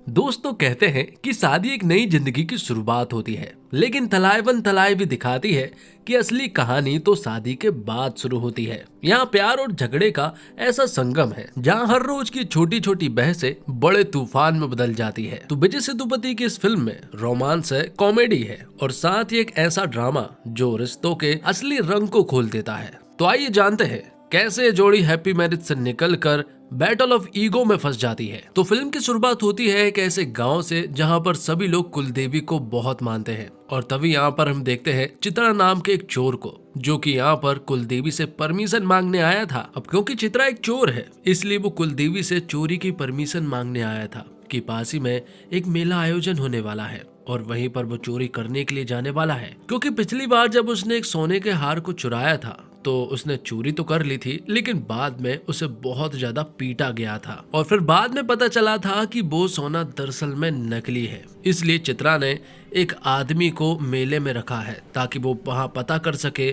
दोस्तों कहते हैं कि शादी एक नई जिंदगी की शुरुआत होती है, लेकिन तलायवन तलाय भी दिखाती है कि असली कहानी तो शादी के बाद शुरू होती है। यहाँ प्यार और झगड़े का ऐसा संगम है जहाँ हर रोज की छोटी छोटी बहसें बड़े तूफान में बदल जाती है। तो विजय सेतुपति की इस फिल्म में रोमांस है, कॉमेडी है और साथ ही एक ऐसा ड्रामा जो रिश्तों के असली रंग को खोल देता है। तो आइए जानते हैं कैसे ये जोड़ी हैप्पी मैरिज से निकलकर बैटल ऑफ ईगो में फंस जाती है। तो फिल्म की शुरुआत होती है एक ऐसे गांव से जहां पर सभी लोग कुलदेवी को बहुत मानते हैं और तभी यहां पर हम देखते हैं चित्रा नाम के एक चोर को, जो कि यहां पर कुलदेवी से परमिशन मांगने आया था। अब क्योंकि चित्रा एक चोर है इसलिए वो कुलदेवी से चोरी की परमिशन मांगने आया था कि पास ही में एक मेला आयोजन होने वाला है और वहीं पर वो चोरी करने के लिए जाने वाला है। क्योंकि पिछली बार जब उसने एक सोने के हार को चुराया था तो उसने चोरी तो कर ली थी, लेकिन बाद में उसे बहुत ज्यादा पीटा गया था और फिर बाद में पता चला था कि वो सोना दरअसल में नकली है। इसलिए चित्रा ने एक आदमी को मेले में रखा है ताकि वो वहां पता कर सके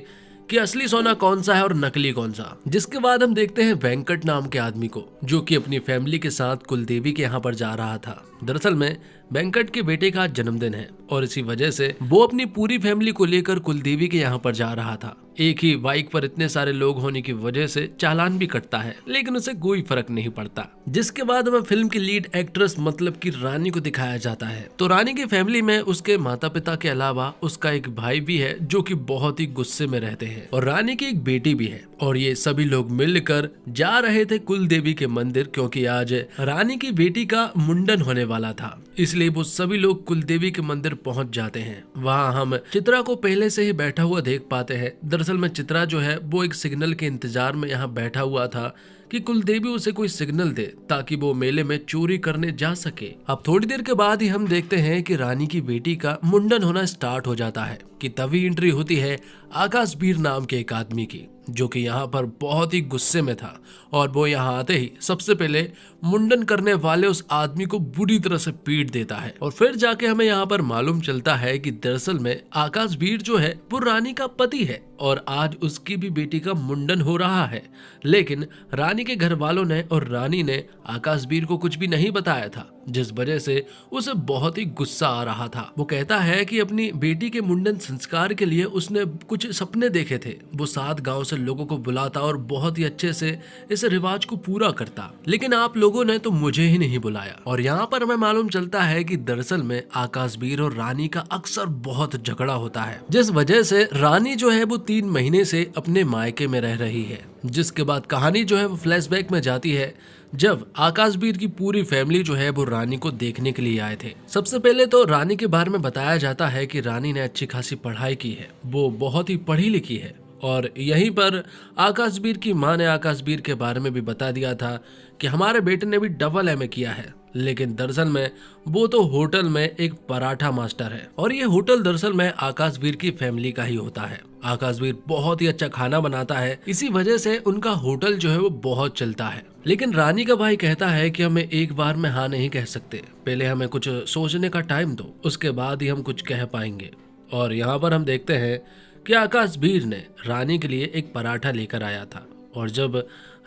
कि असली सोना कौन सा है और नकली कौन सा। जिसके बाद हम देखते हैं वेंकट नाम के आदमी को, जो कि अपनी फैमिली के साथ कुलदेवी के यहाँ पर जा रहा था। दरअसल में वेंकट के बेटे का जन्मदिन है और इसी वजह से वो अपनी पूरी फैमिली को लेकर कुलदेवी के यहाँ पर जा रहा था। एक ही बाइक पर इतने सारे लोग होने की वजह से चालान भी कटता है, लेकिन उसे कोई फर्क नहीं पड़ता। जिसके बाद हमें फिल्म की लीड एक्ट्रेस मतलब कि रानी को दिखाया जाता है। तो रानी की फैमिली में उसके माता पिता के अलावा उसका एक भाई भी है जो कि बहुत ही गुस्से में रहते हैं और रानी की एक बेटी भी है और ये सभी लोग मिलकर जा रहे थे कुलदेवी के मंदिर, क्योंकि आज रानी की बेटी का मुंडन होने वाला था। इसलिए वो सभी लोग कुलदेवी के मंदिर पहुंच जाते हैं। वहां हम चित्रा को पहले से ही बैठा हुआ देख पाते हैं। दरअसल में चित्रा जो है वो एक सिग्नल के इंतजार में यहाँ बैठा हुआ था कि कुलदेवी उसे कोई सिग्नल दे ताकि वो मेले में चोरी करने जा सके। अब थोड़ी देर के बाद ही हम देखते हैं कि रानी की बेटी का मुंडन होना स्टार्ट हो जाता है कि तभी एंट्री होती है आकाशवीर नाम के एक आदमी की, जो कि यहाँ पर बहुत ही गुस्से में था और वो यहाँ आते ही सबसे पहले मुंडन करने वाले उस आदमी को बुरी तरह से पीट देता है। और फिर जाके हमें यहाँ पर मालूम चलता है कि दरअसल में आकाशवीर जो है वो रानी का पति है और आज उसकी भी बेटी का मुंडन हो रहा है। लेकिन रानी के घर वालों ने और रानी ने आकाशवीर को कुछ भी नहीं बताया था, जिस वजह से उसे बहुत ही गुस्सा आ रहा था। वो कहता है कि अपनी बेटी के मुंडन संस्कार के लिए उसने कुछ सपने देखे थे। वो 7 गांव से लोगों को बुलाता और बहुत ही अच्छे से इस रिवाज को पूरा करता, लेकिन आप लोगों ने तो मुझे ही नहीं बुलाया। और यहाँ पर हमें मालूम चलता है कि दरअसल में आकाशवीर और रानी का अक्सर बहुत झगड़ा होता है, जिस वजह से रानी जो है वो 3 महीने से अपने मायके में रह रही है। जिसके बाद कहानी जो है वो फ्लैशबैक में जाती है जब आकाशवीर की पूरी फैमिली जो है वो रानी को देखने के लिए आए थे। सबसे पहले तो रानी के बारे में बताया जाता है कि रानी ने अच्छी खासी पढ़ाई की है, वो बहुत ही पढ़ी लिखी है। और यहीं पर आकाशवीर की मां ने आकाशवीर के बारे में भी बता दिया था कि हमारे बेटे ने भी डबल एमए किया है, लेकिन दरअसल में वो तो होटल में एक पराठा मास्टर है और ये होटल दरअसल में आकाशवीर की फैमिली का ही होता है। आकाशवीर बहुत ही अच्छा खाना बनाता है, इसी वजह से उनका होटल जो है वो बहुत चलता है। लेकिन रानी का भाई कहता है कि हमें एक बार में हाँ नहीं कह सकते, पहले हमें कुछ सोचने का टाइम दो, उसके बाद ही हम कुछ कह पाएंगे। और यहाँ पर हम देखते हैं कि आकाशवीर ने रानी के लिए एक पराठा लेकर आया था और जब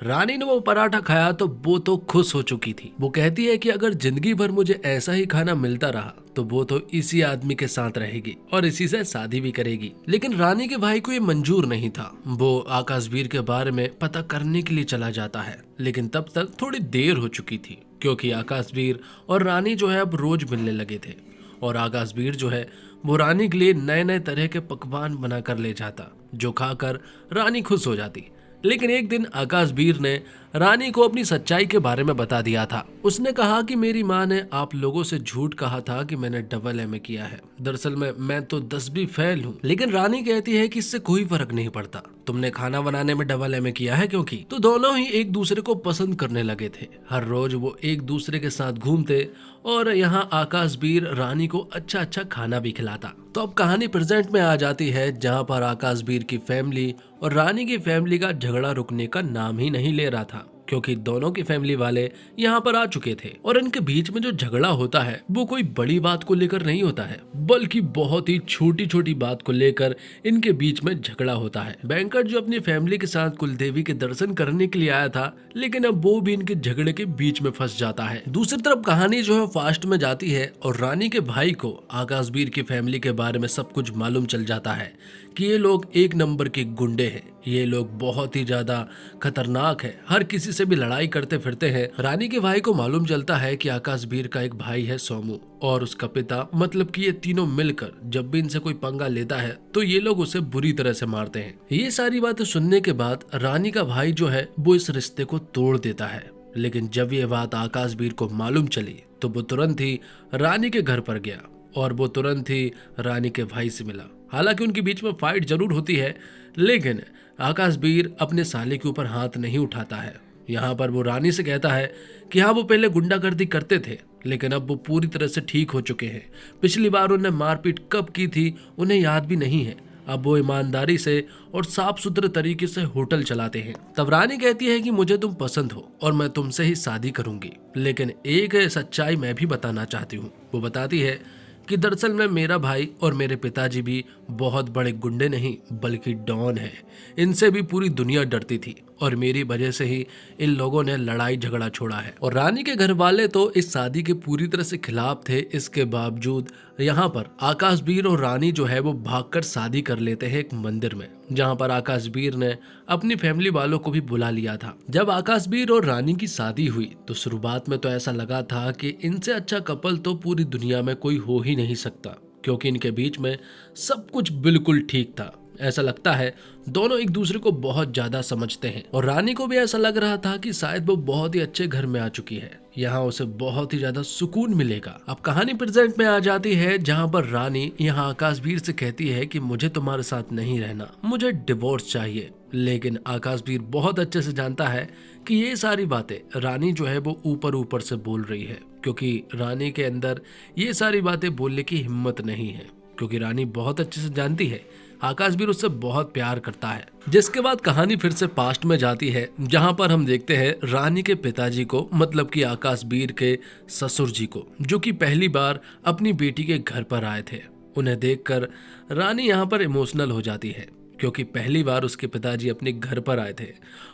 रानी ने वो पराठा खाया तो वो तो खुश हो चुकी थी। वो कहती है कि अगर जिंदगी भर मुझे ऐसा ही खाना मिलता रहा तो वो तो इसी आदमी के साथ रहेगी और इसी से शादी भी करेगी। लेकिन रानी के भाई को ये मंजूर नहीं था। वो आकाशवीर के बारे में पता करने के लिए चला जाता है, लेकिन तब तक थोड़ी देर हो चुकी थी क्योंकि आकाशवीर और रानी जो है अब रोज मिलने लगे थे और आकाशवीर जो है वो रानी के लिए नए नए तरह के पकवान बना कर ले जाता, जो खाकर रानी खुश हो जाती। लेकिन एक दिन आकाशवीर ने रानी को अपनी सच्चाई के बारे में बता दिया था। उसने कहा कि मेरी माँ ने आप लोगों से झूठ कहा था कि मैंने डबल एमए किया है, दरअसल में मैं तो 10वीं फेल हूँ। लेकिन रानी कहती है कि इससे कोई फर्क नहीं पड़ता, तुमने खाना बनाने में डबल एमए किया है क्योंकि तो दोनों ही एक दूसरे को पसंद करने लगे थे। हर रोज वो एक दूसरे के साथ घूमते और यहाँ आकाशवीर रानी को अच्छा अच्छा खाना भी खिलाता। तो अब कहानी प्रेजेंट में आ जाती है जहाँ पर आकाशवीर की फैमिली और रानी की फैमिली का झगड़ा रुकने का नाम ही नहीं ले रहा था, क्योंकि दोनों की फैमिली वाले यहाँ पर आ चुके थे और इनके बीच में जो झगड़ा होता है वो कोई बड़ी बात को लेकर नहीं होता है, बल्कि बहुत ही छोटी छोटी बात को लेकर इनके बीच में झगड़ा होता है। बैंकर जो अपनी फैमिली के साथ कुलदेवी के दर्शन करने के लिए आया था, लेकिन अब वो भी इनके झगड़े के बीच में फंस जाता है। दूसरी तरफ कहानी जो है फास्ट में जाती है और रानी के भाई को आकाशवीर की फैमिली के बारे में सब कुछ मालूम चल जाता है कि ये लोग एक नंबर के गुंडे हैं, ये लोग बहुत ही ज्यादा खतरनाक है, हर किसी से भी लड़ाई करते फिरते हैं। रानी के भाई को मालूम चलता है कि आकाशवीर का एक भाई है सोमू और उसका पिता, मतलब कि ये तीनों मिलकर जब भी इनसे कोई पंगा लेता है तो ये लोग उसे बुरी तरह से मारते हैं। ये सारी बातें सुनने के बाद रानी का भाई जो है वो इस रिश्ते को तोड़ देता है, लेकिन जब ये बात आकाशवीर को मालूम चली तो वो तुरंत ही रानी के घर पर गया और वो तुरंत ही रानी के भाई से मिला। हालांकि उनके बीच में फाइट जरूर होती है, लेकिन आकाशवीर अपने साले के ऊपर हाथ नहीं उठाता है। यहाँ पर वो रानी से कहता है कि हाँ, वो पहले गुंडागर्दी करते थे, लेकिन अब वो पूरी तरह से ठीक हो चुके हैं। पिछली बार उन्हें मारपीट कब की थी उन्हें याद भी नहीं है। अब वो ईमानदारी से और साफ सुथरे तरीके से होटल चलाते हैं। तब रानी कहती है कि मुझे तुम पसंद हो और मैं तुमसे ही शादी करूंगी, लेकिन एक सच्चाई मैं भी बताना चाहती हूँ। वो बताती है कि दरअसल में मेरा भाई और मेरे पिताजी भी बहुत बड़े गुंडे नहीं बल्कि डॉन हैं। इनसे भी पूरी दुनिया डरती थी और मेरी वजह से ही इन लोगों ने लड़ाई झगड़ा छोड़ा है। और रानी के घर वाले तो इस शादी के पूरी तरह से खिलाफ थे। इसके बावजूद यहाँ पर आकाशवीर और रानी जो है वो भागकर शादी कर लेते हैं एक मंदिर में, जहाँ पर आकाशवीर ने अपनी फैमिली वालों को भी बुला लिया था। जब आकाशवीर और रानी की शादी हुई तो शुरुआत में तो ऐसा लगा था कि इनसे अच्छा कपल तो पूरी दुनिया में कोई हो ही नहीं सकता, क्योंकि इनके बीच में सब कुछ बिल्कुल ठीक था। ऐसा लगता है दोनों एक दूसरे को बहुत ज्यादा समझते हैं और रानी को भी ऐसा लग रहा था कि शायद वो बहुत ही अच्छे घर में आ चुकी है, यहाँ उसे बहुत ही ज्यादा सुकून मिलेगा। अब कहानी प्रेजेंट में आ जाती है, जहाँ पर रानी यहाँ आकाशवीर से कहती है कि मुझे तुम्हारे साथ नहीं रहना, मुझे डिवोर्स चाहिए। लेकिन आकाशवीर बहुत अच्छे से जानता है कि ये सारी बातें रानी जो है वो ऊपर ऊपर से बोल रही है, क्योंकि रानी के अंदर ये सारी बातें बोलने की हिम्मत नहीं है, क्योंकि रानी बहुत अच्छे से जानती है आकाशवीर उससे बहुत प्यार करता है। जिसके बाद कहानी फिर से पास्ट में जाती है, जहां पर हम देखते हैं रानी के पिताजी को, मतलब कि आकाशवीर के ससुर जी को, जो कि पहली बार अपनी बेटी के घर पर आए थे। उन्हें देखकर रानी यहाँ पर इमोशनल हो जाती है, क्योंकि पहली बार उसके पिताजी अपने घर पर आए थे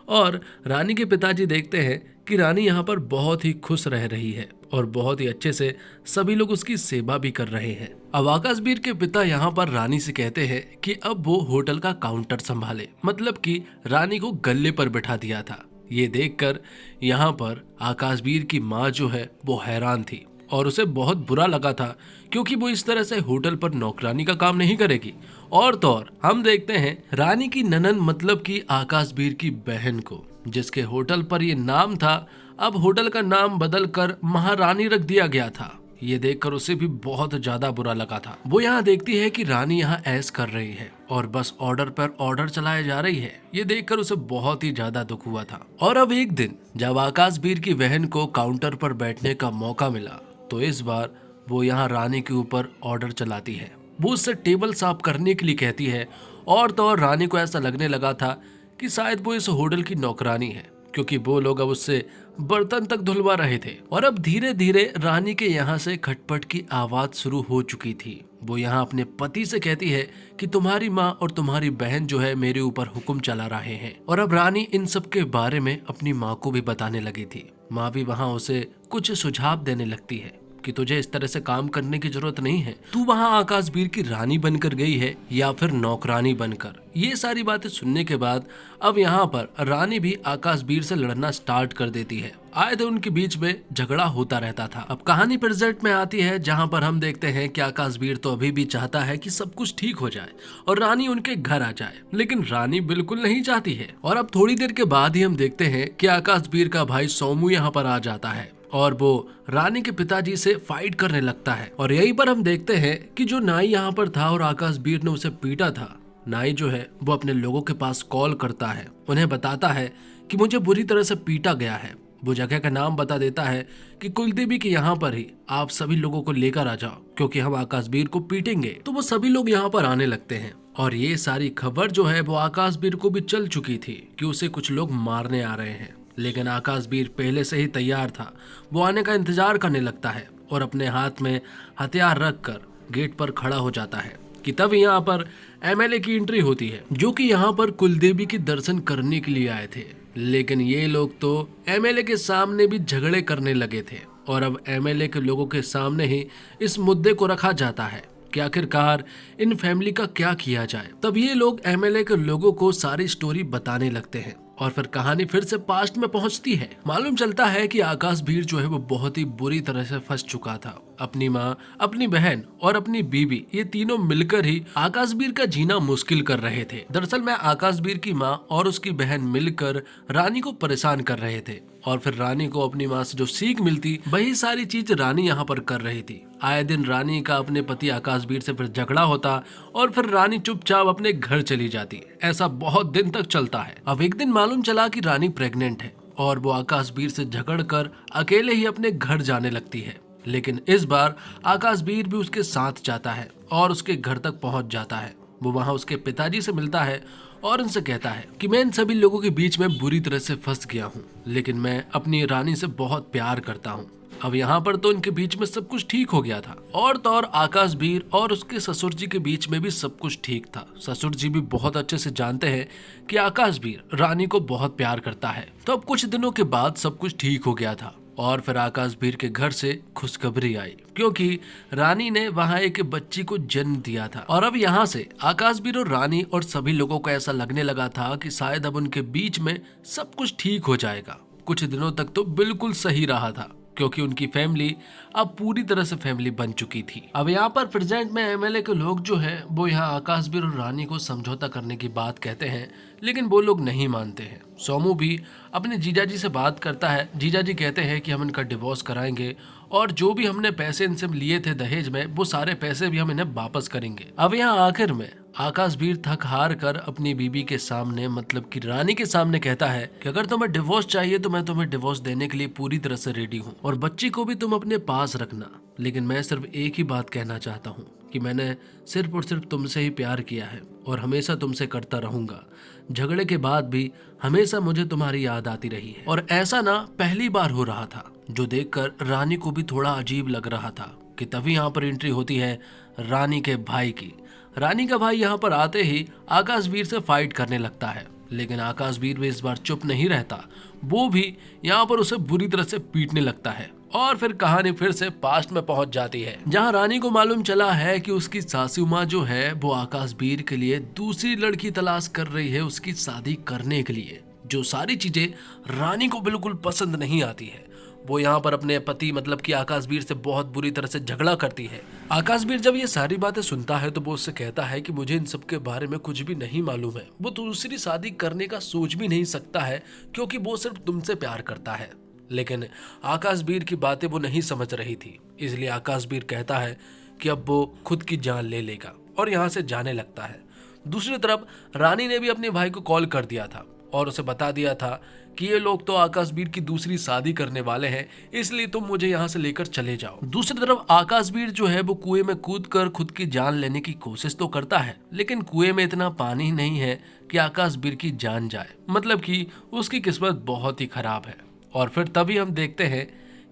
और रानी के पिताजी देखते हैं कि रानी यहाँ पर बहुत ही खुश रह रही है और बहुत ही अच्छे से सभी लोग उसकी सेवा भी कर रहे हैं। अब आकाशवीर के पिता यहाँ पर रानी से कहते हैं कि अब वो होटल का काउंटर संभाले, मतलब कि रानी को गल्ले पर बैठा दिया था। ये देखकर यहाँ पर आकाशवीर की माँ जो है वो हैरान थी और उसे बहुत बुरा लगा था, क्योंकि वो इस तरह से होटल पर नौकरानी का काम नहीं करेगी। और तो और हम देखते हैं रानी की ननन, मतलब कि आकाशवीर की बहन को, जिसके होटल पर ये नाम था, अब होटल का नाम बदलकर महारानी रख दिया गया था। ये देखकर उसे भी बहुत ज्यादा बुरा लगा था। वो यहाँ देखती है कि रानी यहाँ ऐश कर रही है और बस ऑर्डर पर ऑर्डर चलाए जा रही है। ये देखकर उसे बहुत ही ज्यादा दुख हुआ था। और अब एक दिन जब आकाशवीर की बहन को काउंटर पर बैठने का मौका मिला, तो इस बार वो यहाँ रानी के ऊपर ऑर्डर चलाती है। वो उससे टेबल साफ करने के लिए कहती है और तो और रानी को ऐसा लगने लगा था कि शायद वो इस होटल की नौकरानी है, क्योंकि वो लोग अब उससे बर्तन तक धुलवा रहे थे। और अब धीरे धीरे रानी के यहाँ से खटपट की आवाज शुरू हो चुकी थी। वो यहाँ अपने पति से कहती है कि तुम्हारी माँ और तुम्हारी बहन जो है मेरे ऊपर हुक्म चला रहे हैं। और अब रानी इन सब के बारे में अपनी माँ को भी बताने लगी थी। माँ भी वहाँ उसे कुछ सुझाव देने लगती है कि तुझे इस तरह से काम करने की जरूरत नहीं है, तू वहाँ आकाशवीर की रानी बनकर गई है या फिर नौकरानी बनकर। ये सारी बातें सुनने के बाद अब यहाँ पर रानी भी आकाशवीर से लड़ना स्टार्ट कर देती है। आए दिन उनके बीच में झगड़ा होता रहता था। अब कहानी प्रेजेंट में आती है, जहाँ पर हम देखते हैं कि आकाशवीर तो अभी भी चाहता है कि सब कुछ ठीक हो जाए और रानी उनके घर आ जाए, लेकिन रानी बिल्कुल नहीं चाहती है। और अब थोड़ी देर के बाद ही हम देखते हैं कि आकाशवीर का भाई सोमू यहाँ पर आ जाता है और वो रानी के पिताजी से फाइट करने लगता है। और यहीं पर हम देखते हैं कि जो नाई यहाँ पर था और आकाशवीर ने उसे पीटा था, नाई जो है वो अपने लोगों के पास कॉल करता है, उन्हें बताता है कि मुझे बुरी तरह से पीटा गया है। वो जगह का नाम बता देता है कि कुलदेवी के यहाँ पर ही आप सभी लोगों को लेकर आ जाओ, क्योंकि हम आकाशवीर को पीटेंगे। तो वो सभी लोग यहाँ पर आने लगते हैं और ये सारी खबर जो है वो आकाशवीर को भी चल चुकी थी कि उसे कुछ लोग मारने आ रहे हैं, लेकिन आकाशवीर पहले से ही तैयार था। वो आने का इंतजार करने लगता है और अपने हाथ में हथियार रखकर गेट पर खड़ा हो जाता है कि तब यहाँ पर एमएलए की एंट्री होती है, जो कि यहाँ पर कुलदेवी के दर्शन करने के लिए आए थे। लेकिन ये लोग तो एमएलए के सामने भी झगड़े करने लगे थे और अब एमएलए के लोगों के सामने ही इस मुद्दे को रखा जाता है कि आखिरकार इन फैमिली का क्या किया जाए। तब ये लोग एमएलए के लोगों को सारी स्टोरी बताने लगते हैं और फिर कहानी फिर से पास्ट में पहुंचती है। मालूम चलता है कि आकाशवीर जो है वो बहुत ही बुरी तरह से फंस चुका था। अपनी माँ, अपनी बहन और अपनी बीवी, ये तीनों मिलकर ही आकाशवीर का जीना मुश्किल कर रहे थे। दरअसल में आकाशवीर की माँ और उसकी बहन मिलकर रानी को परेशान कर रहे थे और फिर रानी को अपनी माँ से जो सीख मिलती वही सारी चीज रानी यहाँ पर कर रही थी। आए दिन रानी का अपने पति आकाशवीर से फिर झगड़ा होता और फिर रानी चुपचाप अपने घर चली जाती। ऐसा बहुत दिन तक चलता है। अब एक दिन मालूम चला कि रानी प्रेग्नेंट है और वो आकाशवीर से झगड़कर अकेले ही अपने घर जाने लगती है। लेकिन इस बार आकाशवीर भी उसके साथ जाता है और उसके घर तक पहुंच जाता है। वो वहां उसके पिताजी से मिलता है और उनसे कहता है कि मैं इन सभी लोगों के बीच में बुरी तरह से फंस गया हूँ, लेकिन मैं अपनी रानी से बहुत प्यार करता हूँ। अब यहाँ पर तो इनके बीच में सब कुछ ठीक हो गया था और तो और आकाशवीर और उसके ससुर जी के बीच में भी सब कुछ ठीक था। ससुर जी भी बहुत अच्छे से जानते हैं कि आकाशवीर रानी को बहुत प्यार करता है। तो अब कुछ दिनों के बाद सब कुछ ठीक हो गया था और फिर आकाशवीर के घर से खुशखबरी आई, क्योंकि रानी ने वहां एक बच्ची को जन्म दिया था। और अब यहाँ से आकाशवीर और रानी और सभी लोगों को ऐसा लगने लगा था कि शायद अब उनके बीच में सब कुछ ठीक हो जाएगा। कुछ दिनों तक तो बिल्कुल सही रहा था, क्योंकि उनकी फैमिली अब पूरी तरह से फैमिली बन चुकी थी। अब यहाँ पर प्रेजेंट में एमएलए के लोग जो है वो यहाँ आकाशवीर और रानी को समझौता करने की बात कहते हैं, लेकिन वो लोग नहीं मानते हैं। सोमू भी अपने जीजाजी से बात करता है। जीजाजी कहते हैं कि हम इनका डिवोर्स कराएंगे और जो भी हमने पैसे इनसे लिए थे दहेज में वो सारे पैसे भी हम इन्हें वापस करेंगे। अब यहाँ आखिर में आकाशवीर थक हार कर अपनी बीबी के सामने, मतलब कि रानी के सामने कहता है कि अगर तुम्हें डिवोर्स चाहिए तो मैं तुम्हें डिवोर्स देने के लिए पूरी तरह से रेडी हूँ और बच्ची को भी तुम अपने पास रखना, लेकिन मैं सिर्फ एक ही बात कहना चाहता हूँ कि मैंने सिर्फ और सिर्फ तुमसे ही प्यार किया है और हमेशा तुमसे करता रहूंगा। झगड़े के बाद भी हमेशा मुझे तुम्हारी याद आती रही है। और ऐसा ना पहली बार हो रहा था, जो देखकर रानी को भी थोड़ा अजीब लग रहा था कि तभी यहाँ पर एंट्री होती है रानी के भाई की। रानी का भाई यहाँ पर आते ही आकाशवीर से फाइट करने लगता है, लेकिन आकाशवीर भी इस बार चुप नहीं रहता। वो भी यहाँ पर उसे बुरी तरह से पीटने लगता है और फिर कहानी फिर से पास्ट में पहुंच जाती है, जहां रानी को मालूम चला है कि उसकी सासू माँ जो है वो आकाशवीर के लिए दूसरी लड़की तलाश कर रही है उसकी शादी करने के लिए। जो सारी चीजें रानी को बिल्कुल पसंद नहीं आती है। वो यहाँ पर अपने पति मतलब कि आकाशवीर से बहुत बुरी तरह से झगड़ा करती है। आकाशवीर जब ये सारी बातें सुनता है तो वो उससे कहता है कि मुझे इन सब के बारे में कुछ भी नहीं मालूम है। वो दूसरी शादी करने का सोच भी नहीं सकता है, क्योंकि वो सिर्फ तुमसे प्यार करता है। लेकिन आकाशवीर की बातें वो नहीं समझ रही थी, इसलिए आकाशवीर कहता है कि अब वो खुद की जान ले लेगा और यहाँ से जाने लगता है। दूसरी तरफ रानी ने भी अपने भाई को कॉल कर दिया था और उसे बता दिया था कि ये लोग तो आकाशवीर की दूसरी शादी करने वाले हैं, इसलिए तुम मुझे यहाँ से लेकर चले जाओ। दूसरी तरफ आकाशवीर जो है वो कुएं में कूदकर खुद की जान लेने की कोशिश तो करता है, लेकिन कुएं में इतना पानी नहीं है कि आकाशवीर की जान जाए, मतलब कि उसकी किस्मत बहुत ही खराब है। और फिर तभी हम देखते हैं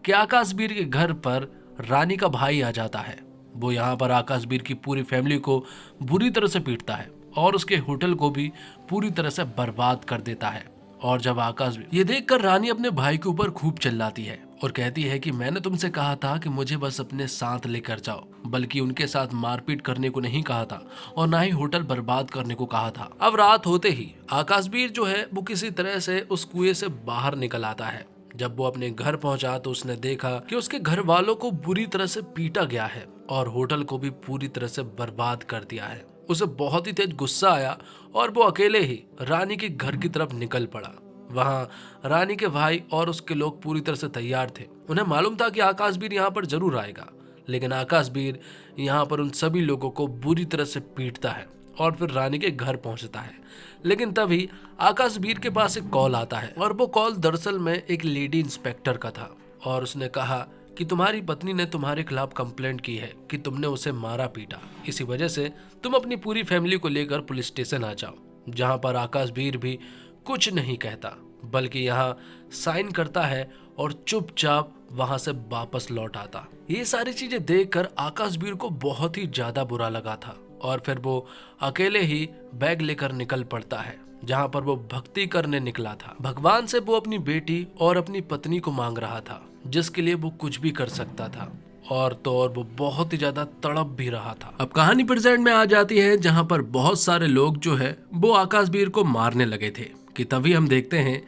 कि आकाशवीर के घर पर रानी का भाई आ जाता है। वो यहाँ पर आकाशवीर की पूरी फैमिली को बुरी तरह से पीटता है और उसके होटल को भी पूरी तरह से बर्बाद कर देता है। और जब आकाशवीर ये देखकर रानी अपने भाई के ऊपर खूब चिल्लाती है और कहती है कि मैंने तुमसे कहा था कि मुझे बस अपने साथ लेकर जाओ, बल्कि उनके साथ मारपीट करने को नहीं कहा था और ना ही होटल बर्बाद करने को कहा था। अब रात होते ही आकाशवीर जो है वो किसी तरह से उस कुएं से बाहर निकल आता है। जब वो अपने घर पहुंचा तो उसने देखा कि उसके घर वालों को बुरी तरह से पीटा गया है और होटल को भी पूरी तरह से बर्बाद कर दिया है। उसे बहुत ही तेज गुस्सा आया और वो अकेले ही रानी के घर की तरफ निकल पड़ा। वहां रानी के भाई और उसके लोग पूरी तरह से तैयार थे। उन्हें मालूम था कि आकाशवीर यहाँ पर जरूर आएगा, लेकिन आकाशवीर यहाँ पर उन सभी लोगों को बुरी तरह से पीटता है और फिर रानी के घर पहुंचता है। लेकिन तभी आकाशवीर के पास एक कॉल आता है और वो कॉल दरअसल में एक लेडी इंस्पेक्टर का था और उसने कहा कि तुम्हारी पत्नी ने तुम्हारे खिलाफ कंप्लेंट की है कि तुमने उसे मारा पीटा, इसी वजह से तुम अपनी पूरी फैमिली को लेकर पुलिस स्टेशन आ जाओ। जहां पर आकाशवीर भी कुछ नहीं कहता बल्कि यहाँ साइन करता है और चुपचाप वहां से वापस लौट आता। ये सारी चीजें देखकर आकाशवीर को बहुत ही ज्यादा बुरा लगा था और फिर वो अकेले ही बैग लेकर निकल पड़ता है जहाँ पर वो भक्ति करने निकला था। भगवान से वो अपनी बेटी और अपनी पत्नी को मांग रहा था, जिसके लिए वो कुछ भी कर सकता था और तो और वो बहुत ही ज्यादा तड़प भी रहा था। अब कहानी प्रेजेंट में आ जाती है जहाँ पर बहुत सारे लोग जो है वो आकाशवीर को मारने लगे थे कि तभी हम देखते हैं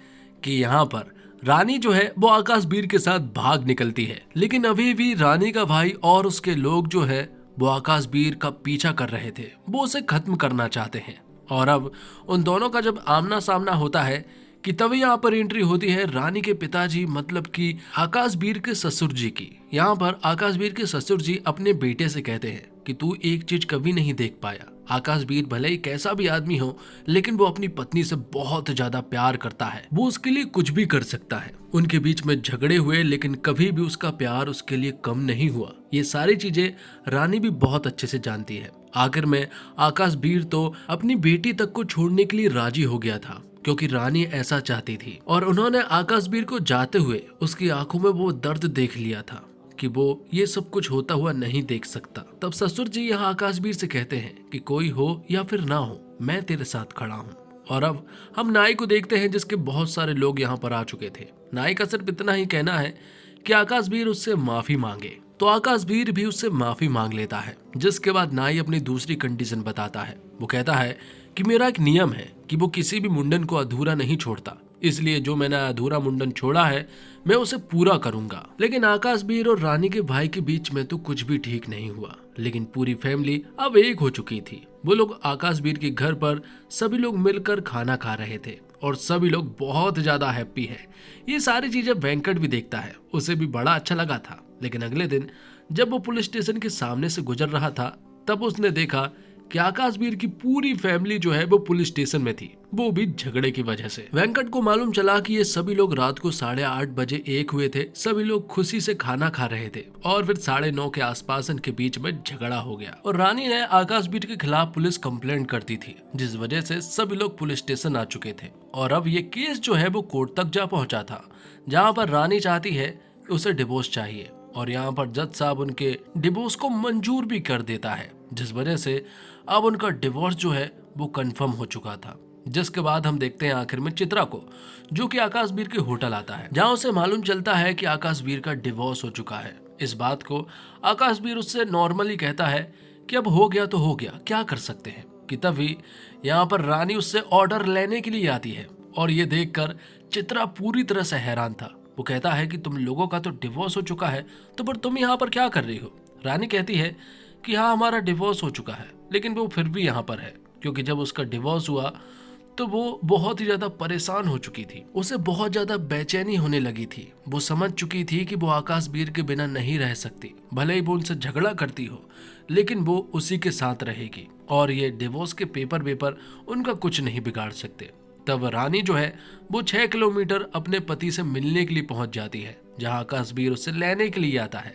कि यहाँ पर रानी जो है वो आकाशवीर के साथ भाग निकलती है, लेकिन अभी भी रानी का भाई और उसके लोग जो है वो आकाशवीर का पीछा कर रहे थे, वो उसे खत्म करना चाहते हैं। और अब उन दोनों का जब आमना सामना होता है कि तभी यहाँ पर एंट्री होती है रानी के पिताजी मतलब कि आकाशवीर के ससुर जी की। यहाँ पर आकाशवीर के ससुर जी अपने बेटे से कहते हैं कि तू एक चीज कभी नहीं देख पाया, आकाशवीर भले ही कैसा भी आदमी हो लेकिन वो अपनी पत्नी से बहुत ज्यादा प्यार करता है, वो उसके लिए कुछ भी कर सकता है। उनके बीच में झगड़े हुए लेकिन कभी भी उसका प्यार उसके लिए कम नहीं हुआ। ये सारी चीजें रानी भी बहुत अच्छे से जानती है। आखिर में आकाशवीर तो अपनी बेटी तक को छोड़ने के लिए राजी हो गया था क्योंकि रानी ऐसा चाहती थी और उन्होंने आकाशवीर को जाते हुए उसकी आंखों में वो दर्द देख लिया था कि वो ये सब कुछ होता हुआ नहीं देख सकता। तब ससुर जी यहाँ आकाशवीर से कहते हैं कि कोई हो या फिर ना हो, मैं तेरे साथ खड़ा हूँ। और अब हम नाई को देखते हैं जिसके बहुत सारे लोग यहाँ पर आ चुके थे। नाई का सिर्फ इतना ही कहना है कि आकाशवीर उससे माफी मांगे, तो आकाशवीर भी उससे माफी मांग लेता है, जिसके बाद नाई अपनी दूसरी कंडीशन बताता है। वो कहता है कि मेरा एक नियम है कि वो किसी भी मुंडन को अधूरा नहीं छोड़ता, इसलिए जो मैंने अधूरा मुंडन छोड़ा है मैं उसे पूरा करूंगा। लेकिन आकाशवीर और रानी के भाई के बीच में तो कुछ भी ठीक नहीं हुआ, लेकिन पूरी फैमिली अब एक हो चुकी थी। वो लोग आकाशवीर के घर पर सभी लोग मिलकर खाना खा रहे थे और सभी लोग बहुत ज्यादा हैप्पी है। ये सारी चीजें वेंकट भी देखता है, उसे भी बड़ा अच्छा लगा था। लेकिन अगले दिन जब वो पुलिस स्टेशन के सामने से गुजर रहा था तब उसने देखा कि आकाशवीर की पूरी फैमिली जो है वो पुलिस स्टेशन में थी, वो भी झगड़े की वजह से। वेंकट को मालूम चला कि ये सभी लोग रात को 8:30 बजे एक हुए थे, सभी लोग खुशी से खाना खा रहे थे और फिर 9:30 के आसपास इनके बीच में झगड़ा हो गया और रानी ने आकाशवीर के खिलाफ पुलिस कंप्लेंट कर दी थी, जिस वजह से सभी लोग पुलिस स्टेशन आ चुके थे। और अब ये केस जो है वो कोर्ट तक जा पहुंचा था, जहाँ पर रानी चाहती है उसे डिवोर्स चाहिए और यहाँ पर जज साहब उनके डिवोर्स को मंजूर भी कर देता है, जिस वजह से अब उनका डिवोर्स जो है वो कंफर्म हो चुका था। जिसके बाद हम देखते हैं आखिर में चित्रा को, जो कि आकाशवीर के होटल आता है, जहां उसे मालूम चलता है कि आकाशवीर का डिवोर्स हो चुका है। इस बात को आकाशवीर उससे नॉर्मली कहता है कि अब हो गया तो हो गया, क्या कर सकते हैं। कि तभी यहाँ पर रानी उससे ऑर्डर लेने के लिए आती है और ये देखकर चित्रा पूरी तरह से हैरान था। वो कहता है कि तुम लोगों का तो डिवोर्स हो चुका है, तो पर तुम यहाँ पर क्या कर रही हो। रानी कहती है कि हाँ हमारा डिवोर्स हो चुका है, लेकिन वो फिर भी यहाँ पर है क्योंकि जब उसका डिवोर्स हुआ तो वो बहुत ही ज्यादा परेशान हो चुकी थी, उसे बहुत ज्यादा बेचैनी होने लगी थी। वो समझ चुकी थी कि वो आकाशवीर के बिना नहीं रह सकती, भले ही वो उनसे झगड़ा करती हो लेकिन वो उसी के साथ रहेगी और ये डिवोर्स के पेपर उनका कुछ नहीं बिगाड़ सकते। तब रानी जो है वो 6 किलोमीटर अपने पति से मिलने के लिए पहुंच जाती है, जहां आकाशवीर उससे लेने के लिए आता है।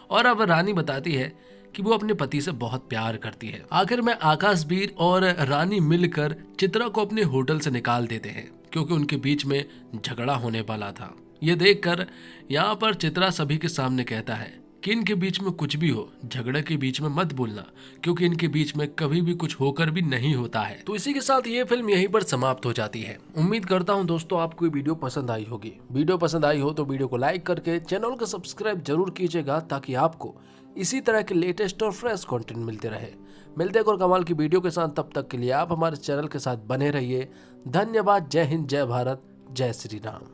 और अब रानी बताती है कि वो अपने पति से बहुत प्यार करती है। आखिर में आकाशवीर और रानी मिलकर चित्रा को अपने होटल से निकाल देते हैं क्योंकि उनके बीच में झगड़ा होने वाला था। ये देखकर यहाँ पर चित्रा सभी के सामने कहता है कि इनके बीच में कुछ भी हो, झगड़े के बीच में मत बोलना क्योंकि इनके बीच में कभी भी कुछ होकर भी नहीं होता है। तो इसी के साथ ये फिल्म यहीं पर समाप्त हो जाती है। उम्मीद करता हूँ दोस्तों आपको ये वीडियो पसंद आई होगी। वीडियो पसंद आई हो तो वीडियो को लाइक करके चैनल को सब्सक्राइब जरूर कीजिएगा ताकि आपको इसी तरह के लेटेस्ट और फ्रेश कंटेंट मिलते रहे। मिलते हैं और कमाल की वीडियो के साथ, तब तक के लिए आप हमारे चैनल के साथ बने रहिए। धन्यवाद। जय हिंद, जय भारत, जय श्री राम।